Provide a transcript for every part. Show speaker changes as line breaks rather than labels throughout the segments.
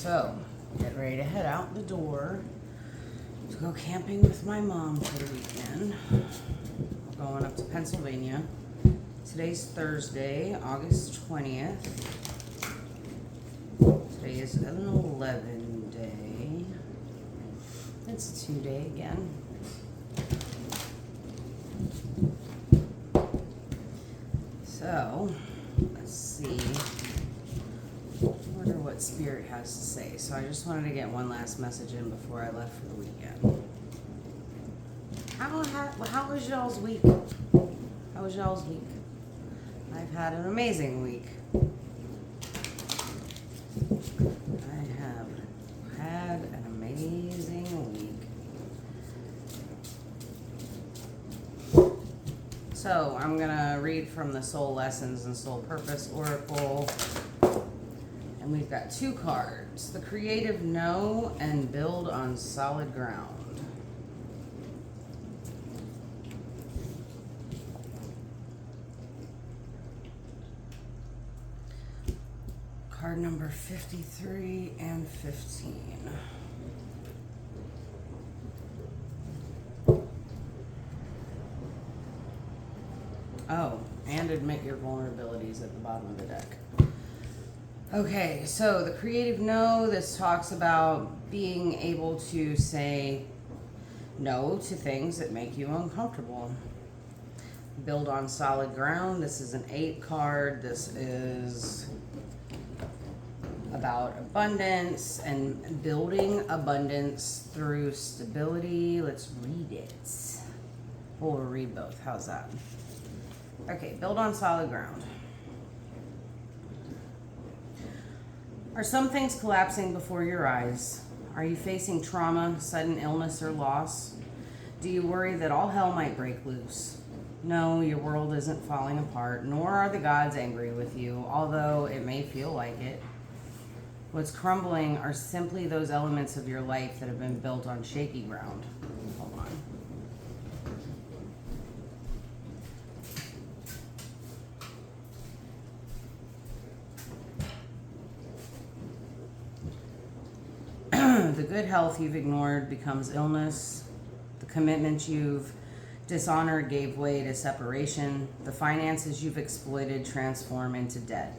So, get ready to head out the door to go camping with my mom for the weekend. We're going up to Pennsylvania. Today's Thursday, August 20th. Today is an 11 day. It's a 2-day again. So, let's see. Wonder what Spirit has to say. So I just wanted to get one last message in before I left for the weekend. How was y'all's week? How was y'all's week? I've had an amazing week. I have had an amazing week. So I'm gonna read from the Soul Lessons and Soul Purpose Oracle. And we've got 2 cards, the Creative Know and Build on Solid Ground. Card number 53 and 15. Oh, and admit your vulnerabilities at the bottom of the deck. Okay, so the Creative No, this talks about being able to say no to things that make you uncomfortable. Build on solid ground. This is an 8 card. This is about abundance and building abundance through stability. Let's read it. We'll read both. How's that? Okay, build on solid ground. Are some things collapsing before your eyes? Are you facing trauma, sudden illness, or loss? Do you worry that all hell might break loose? No, your world isn't falling apart, nor are the gods angry with you, although it may feel like it. What's crumbling are simply those elements of your life that have been built on shaky ground. Hold on. The good health you've ignored becomes illness. The commitment you've dishonored gave way to separation. The finances you've exploited transform into debt.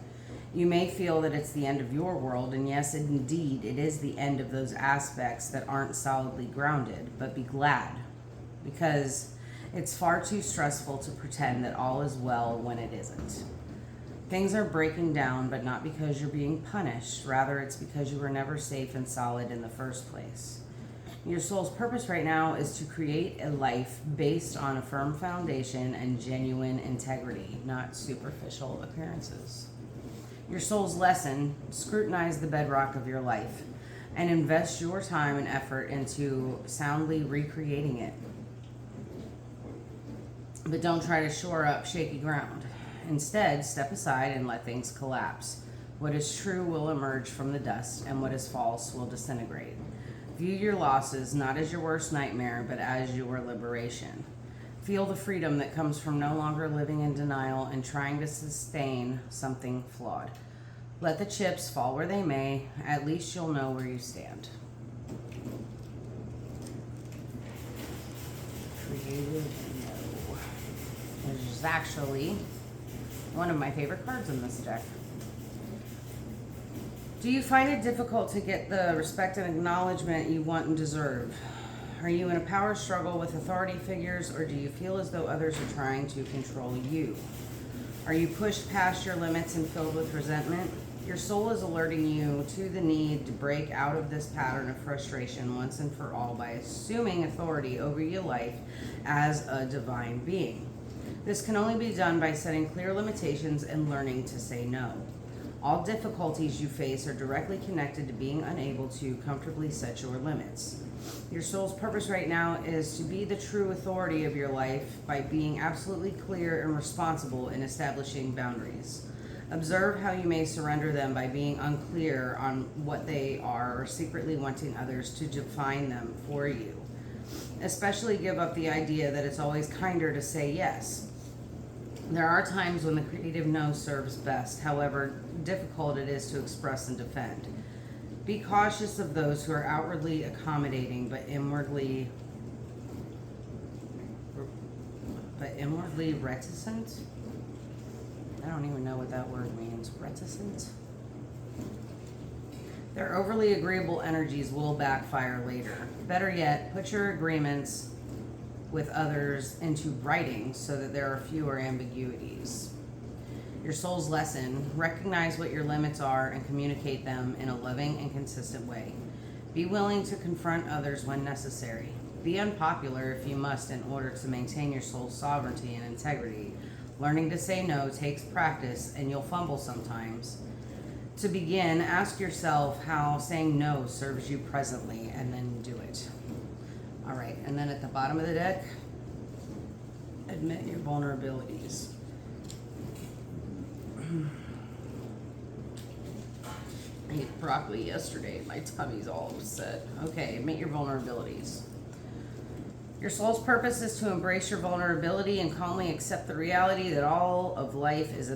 You may feel that it's the end of your world, and yes, indeed, it is the end of those aspects that aren't solidly grounded. But be glad, because it's far too stressful to pretend that all is well when it isn't. Things are breaking down, but not because you're being punished. Rather, it's because you were never safe and solid in the first place. Your soul's purpose right now is to create a life based on a firm foundation and genuine integrity, not superficial appearances. Your soul's lesson: scrutinize the bedrock of your life and invest your time and effort into soundly recreating it. But don't try to shore up shaky ground. Instead, step aside and let things collapse. What is true will emerge from the dust, and what is false will disintegrate. View your losses not as your worst nightmare, but as your liberation. Feel the freedom that comes from no longer living in denial and trying to sustain something flawed. Let the chips fall where they may. At least you'll know where you stand. Creative No. Which is actually one of my favorite cards in this deck. Do you find it difficult to get the respect and acknowledgement you want and deserve? Are you in a power struggle with authority figures, or do you feel as though others are trying to control you? Are you pushed past your limits and filled with resentment? Your soul is alerting you to the need to break out of this pattern of frustration once and for all by assuming authority over your life as a divine being. This can only be done by setting clear limitations and learning to say no. All difficulties you face are directly connected to being unable to comfortably set your limits. Your soul's purpose right now is to be the true authority of your life by being absolutely clear and responsible in establishing boundaries. Observe how you may surrender them by being unclear on what they are or secretly wanting others to define them for you. Especially give up the idea that it's always kinder to say yes. There are times when the creative no serves best, however difficult it is to express and defend. Be cautious of those who are outwardly accommodating but inwardly reticent. I don't even know what that word means. Reticent. Their overly agreeable energies will backfire later. Better yet, put your agreements with others into writing so that there are fewer ambiguities. Your soul's lesson: recognize what your limits are and communicate them in a loving and consistent way. Be willing to confront others when necessary. Be unpopular if you must in order to maintain your soul's sovereignty and integrity. Learning to say no takes practice, and you'll fumble sometimes. To begin, ask yourself how saying no serves you presently, and then do it. All right, and then at the bottom of the deck, admit your vulnerabilities. I ate broccoli yesterday. My tummy's all upset. Okay, admit your vulnerabilities. Your soul's purpose is to embrace your vulnerability and calmly accept the reality that all of life is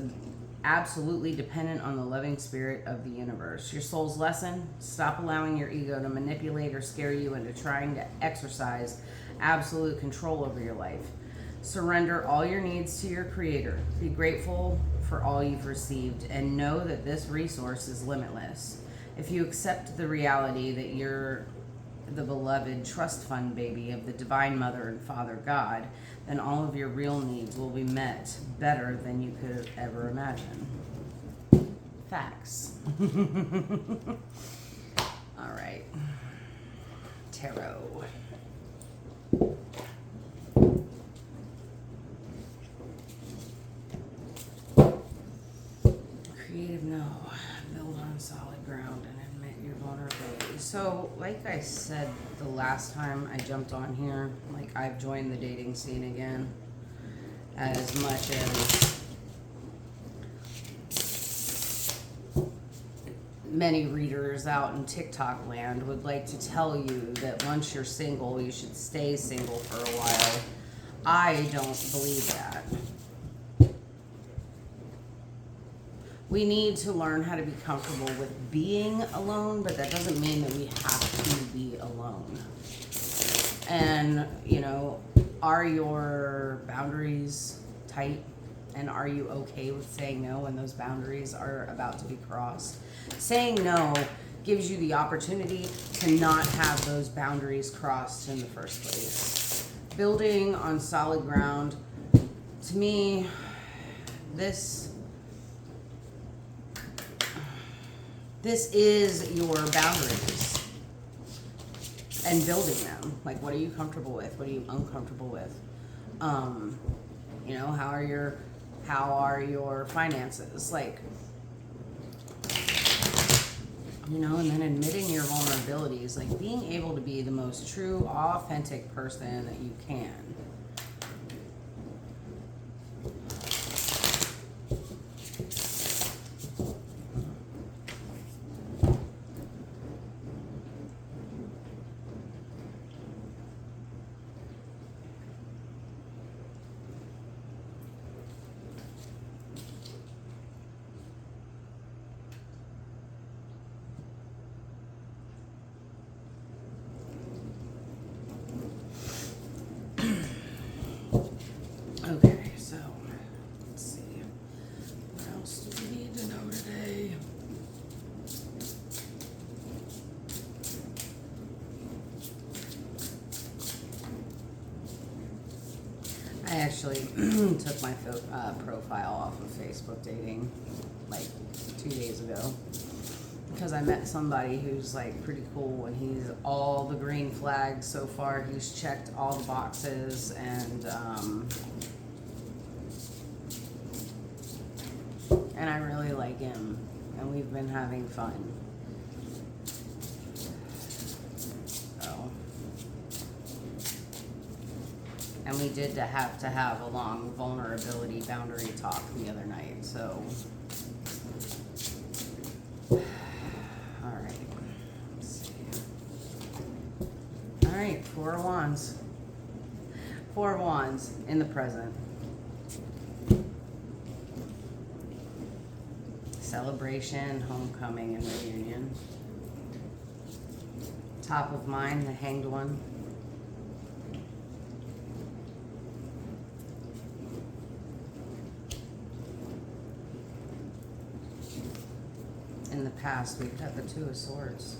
absolutely dependent on the loving spirit of the universe. Your soul's lesson: stop allowing your ego to manipulate or scare you into trying to exercise absolute control over your life. Surrender all your needs to your creator. Be grateful for all you've received and know that this resource is limitless. If you accept the reality that you're the beloved trust fund baby of the Divine Mother and Father God, then all of your real needs will be met better than you could ever imagine. Facts. All right. Tarot. Creative no. Build on solid ground and admit your vulnerability. So, like I said the last time I jumped on here, like I've joined the dating scene again. As much as many readers out in TikTok land would like to tell you that once you're single, you should stay single for a while, I don't believe that. We need to learn how to be comfortable with being alone, but that doesn't mean that we have to be alone. And, you know, are your boundaries tight? And are you okay with saying no when those boundaries are about to be crossed? Saying no gives you the opportunity to not have those boundaries crossed in the first place. Building on solid ground, to me, this is your boundaries and building them. Like, what are you comfortable with? What are you uncomfortable with? You know, how are your finances? Like, you know, and then admitting your vulnerabilities, like being able to be the most true, authentic person that you can. Okay, so let's see. What else do we need to know today? I actually took my profile off of Facebook dating like 2 days ago because I met somebody who's like pretty cool and he's all the green flags so far. He's checked all the boxes and I really like him and we've been having fun. So, and we did have to have a long vulnerability boundary talk the other night, so alright, let's see. Alright, Four of Wands. Four of Wands in the present. Celebration, homecoming, and reunion. Top of mind, the Hanged One. In the past, we've got the Two of Swords.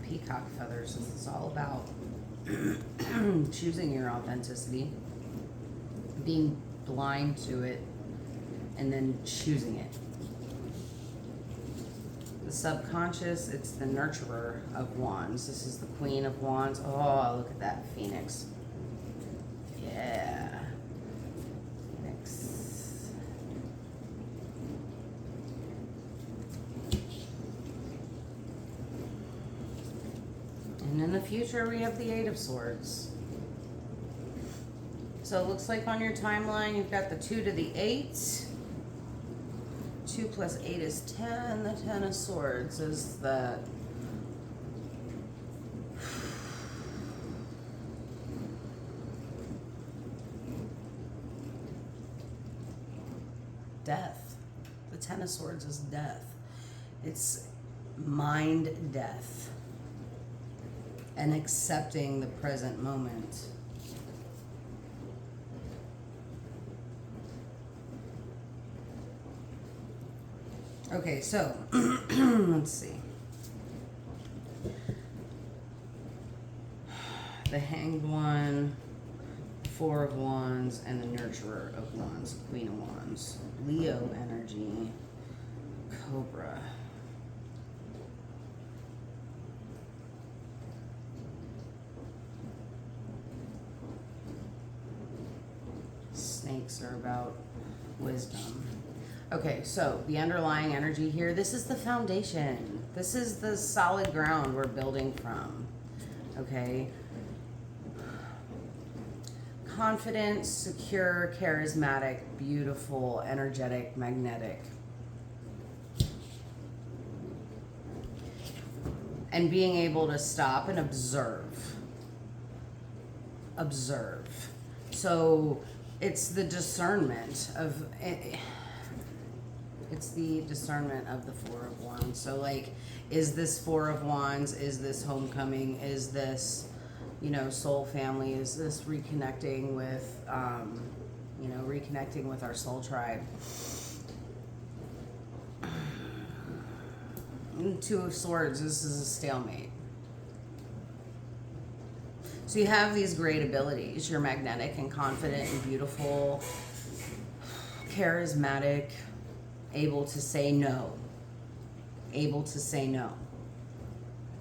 Peacock feathers. This is all about choosing your authenticity, being blind to it, and then choosing it. The subconscious, it's the nurturer of wands. This is the Queen of Wands. Oh, look at that Phoenix. Yeah. Phoenix. And in the future, we have the Eight of Swords. So it looks like on your timeline, you've got the 2 to the 8. 2 plus 8 is 10. The 10 of Swords is the death. The 10 of Swords is death. It's mind death and accepting the present moment. Okay, so let's see. The Hanged One, 4 of Wands, and the Nurturer of Wands, Queen of Wands. Leo energy, Cobra. Snakes are about wisdom. Okay, so the underlying energy here, this is the foundation. This is the solid ground we're building from. Okay? Confident, secure, charismatic, beautiful, energetic, magnetic. And being able to stop and observe. Observe. So it's the discernment of... It's the discernment of the 4 of Wands. So, like, is this 4 of Wands? Is this homecoming? Is this, soul family? Is this reconnecting with, reconnecting with our soul tribe? 2 of Swords, this is a stalemate. So you have these great abilities. You're magnetic and confident and beautiful, charismatic, able to say no. Able to say no.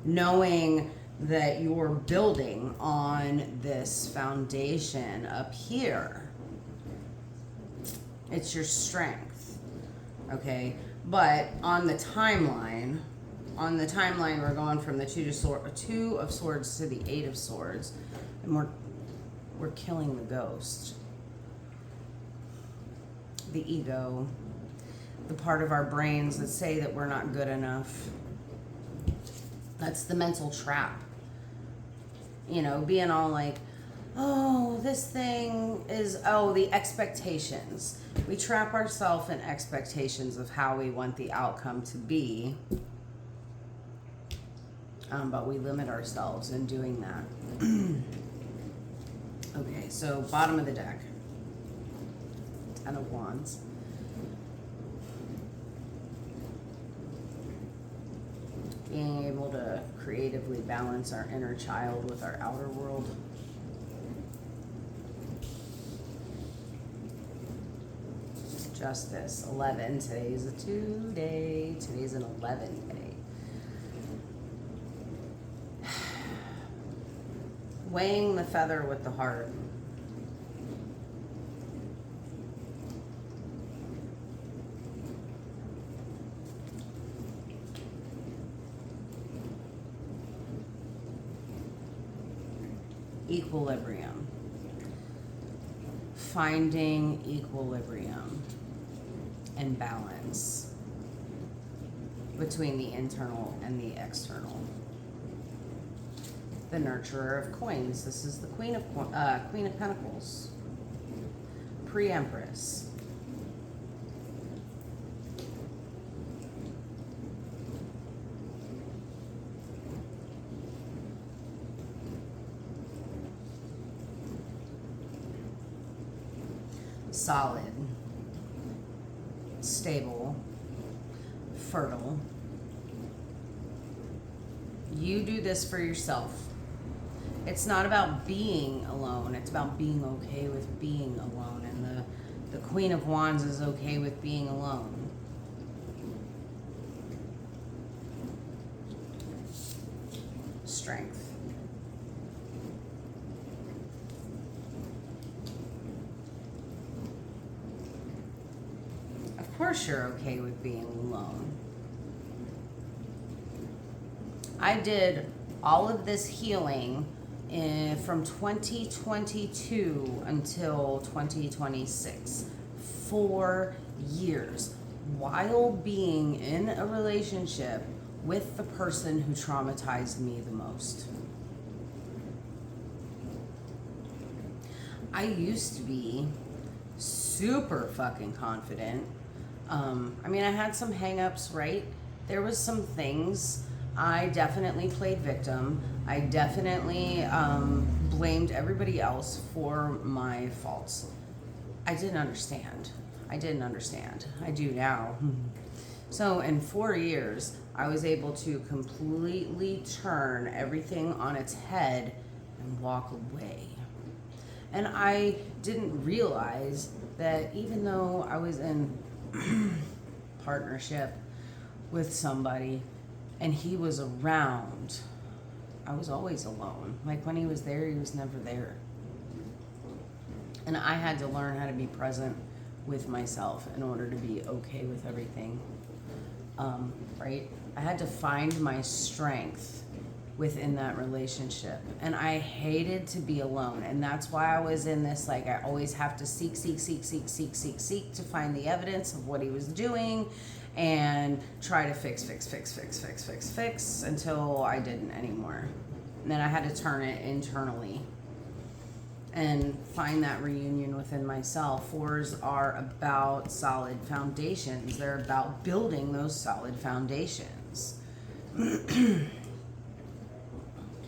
Knowing that you're building on this foundation up here. It's your strength. Okay? But on the timeline, we're going from the 2 of Swords to the 8 of Swords. And we're killing the ghost. The ego. The part of our brains that say that we're not good enough. That's the mental trap. Being all like, oh, this thing is, the expectations. We trap ourselves in expectations of how we want the outcome to be. But we limit ourselves in doing that. Okay, so bottom of the deck. 10 of Wands. Being able to creatively balance our inner child with our outer world. Justice, 11. Today is a 2 day. Today's an 11 day. Weighing the feather with the heart. Equilibrium. Finding equilibrium and balance between the internal and the external. The Nurturer of Coins. This is the Queen of Pentacles. Pre-Empress. solid, stable, fertile. You do this for yourself. It's not about being alone. It's about being okay with being alone. And the Queen of Wands is okay with being alone. Strength. Of course you're okay with being alone. I did all of this healing from 2022 until 2026. 4 years. While being in a relationship with the person who traumatized me the most. I used to be super fucking confident. I mean, I had some hang-ups, right? There was some things. I definitely played victim. I definitely blamed everybody else for my faults. I didn't understand. I do now. So in 4 years, I was able to completely turn everything on its head and walk away. And I didn't realize that even though I was in partnership with somebody and he was around, I was always alone. Like when he was there, he was never there. And I had to learn how to be present with myself in order to be okay with everything. Right? I had to find my strength within that relationship. And I hated to be alone. And that's why I was in this, like, I always have to seek to find the evidence of what he was doing and try to fix until I didn't anymore. And then I had to turn it internally and find that reunion within myself. Fours are about solid foundations. They're about building those solid foundations. Okay,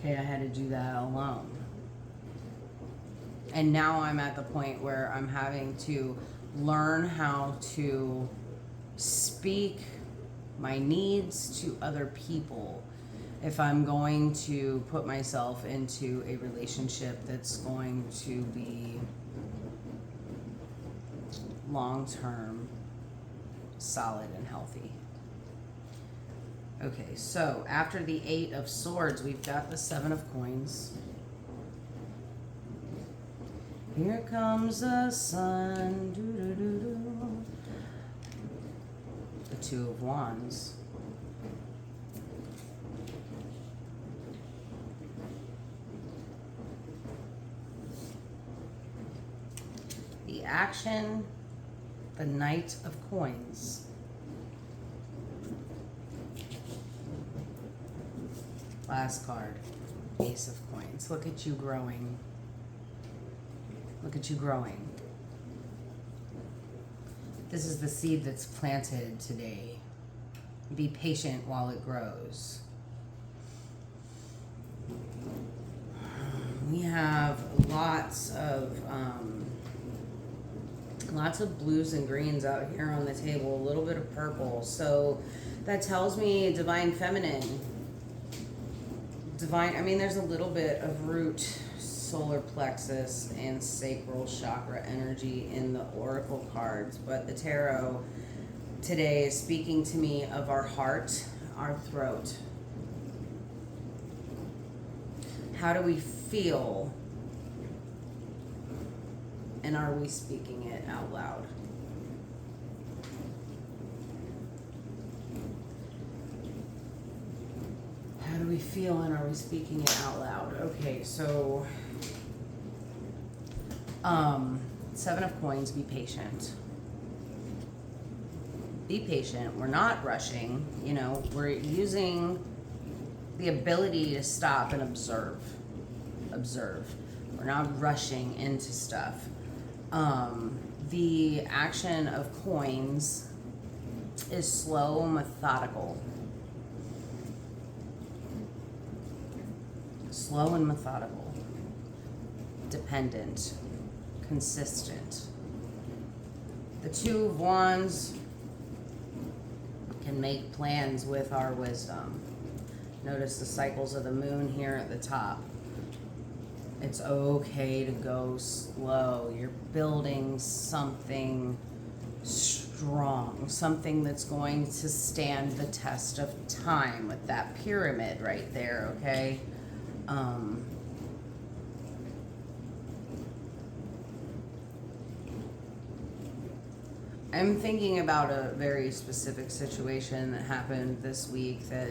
I had to do that alone. And now I'm at the point where I'm having to learn how to speak my needs to other people if I'm going to put myself into a relationship that's going to be long-term, solid, and healthy. Okay, so after the 8 of Swords, we've got the 7 of Coins. Here comes the sun. Doo-doo-doo-doo. The 2 of Wands. The action, the Knight of Coins. Last card, Ace of Coins. Look at you growing. Look at you growing. This is the seed that's planted today. Be patient while it grows. We have lots of blues and greens out here on the table, a little bit of purple. So that tells me divine feminine. There's a little bit of root, solar plexus, and sacral chakra energy in the oracle cards, but the tarot today is speaking to me of our heart, our throat. How do we feel? And are we speaking it out loud? How do we feel and are we speaking it out loud? Okay, so 7 of Coins, be patient. Be patient. We're not rushing, we're using the ability to stop and observe. We're not rushing into stuff. The action of Coins is slow, methodical. Slow and methodical. Dependent. Consistent. The Two of Wands can make plans with our wisdom. Notice the cycles of the moon here at the top. It's okay to go slow. You're building something strong, something that's going to stand the test of time with that pyramid right there, okay? I'm thinking about a very specific situation that happened this week that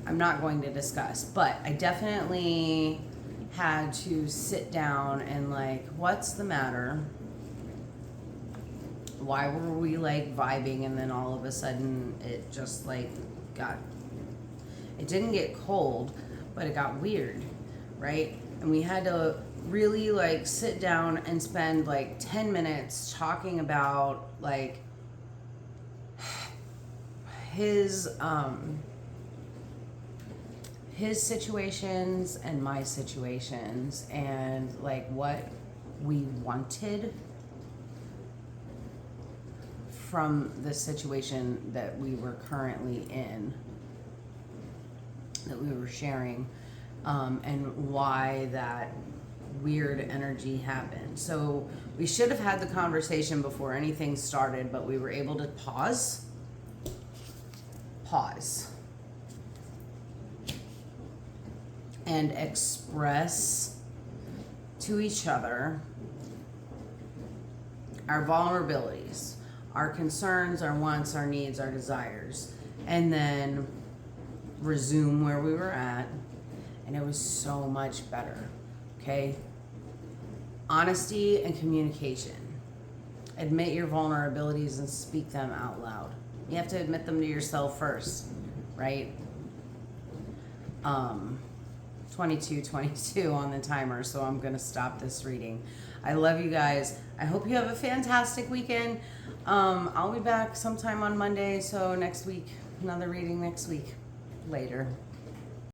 I'm not going to discuss, but I definitely had to sit down and like, what's the matter? Why were we like vibing and then all of a sudden it just like it didn't get cold, but it got weird, right? And we had to really like sit down and spend like 10 minutes talking about like his situations and my situations and like what we wanted from the situation that we were currently in, that we were sharing, and why that weird energy happened. So we should have had the conversation before anything started, but we were able to pause and express to each other our vulnerabilities, our concerns, our wants, our needs, our desires, and then resume where we were at. And it was so much better. Okay? Honesty and communication. Admit your vulnerabilities and speak them out loud. You have to admit them to yourself first, right? 22:22 on the timer, so I'm gonna stop this reading. I love you guys. I hope you have a fantastic weekend. I'll be back sometime on Monday, so next week, another reading next week. Later.